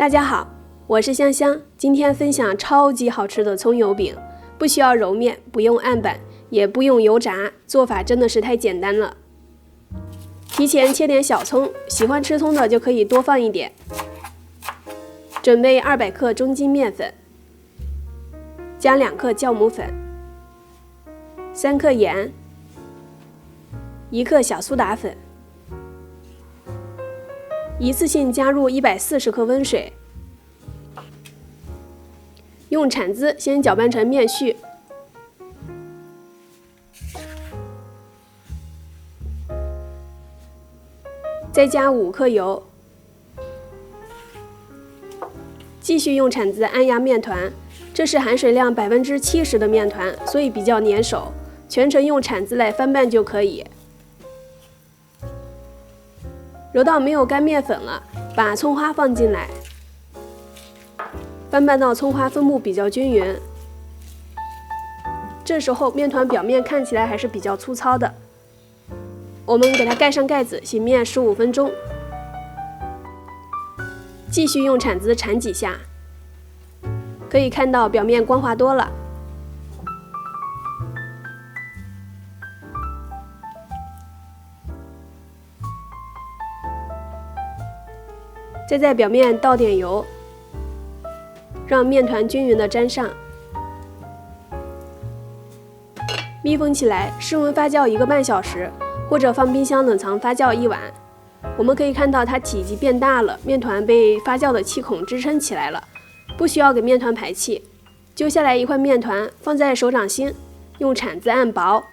大家好，我是香香，今天分享超级好吃的葱油饼，不需要揉面，不用案板，也不用油炸，做法真的是太简单了。提前切点小葱，喜欢吃葱的就可以多放一点。准备200克中筋面粉，加2克酵母粉，3克盐，1克小苏打粉，一次性加入140克温水，用铲子先搅拌成面絮，再加5克油，继续用铲子按压面团。这是含水量70%的面团，所以比较粘手，全程用铲子来翻拌就可以。揉到没有干面粉了，把葱花放进来，翻拌到葱花分布比较均匀。这时候面团表面看起来还是比较粗糙的，我们给它盖上盖子，醒面15分钟。继续用铲子铲几下，可以看到表面光滑多了。再在表面倒点油，让面团均匀的粘上。密封起来，室温发酵1个半小时，或者放冰箱冷藏发酵1晚。我们可以看到它体积变大了，面团被发酵的气孔支撑起来了，不需要给面团排气。揪下来一块面团，放在手掌心，用铲子按薄，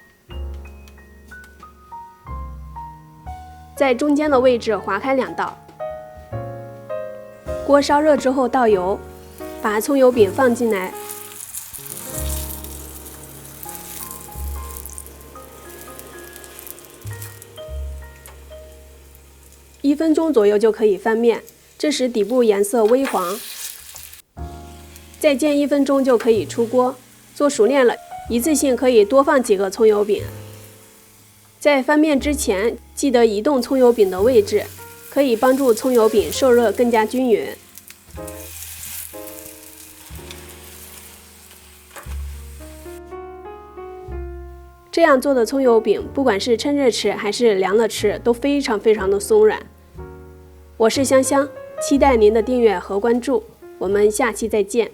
在中间的位置划开2道。锅烧热之后倒油，把葱油饼放进来，1分钟左右就可以翻面，这时底部颜色微黄。再煎1分钟就可以出锅。做熟练了，一次性可以多放几个葱油饼。在翻面之前，记得移动葱油饼的位置，可以帮助葱油饼受热更加均匀。这样做的葱油饼，不管是趁热吃还是凉了吃，都非常的松软。我是香香，期待您的订阅和关注，我们下期再见。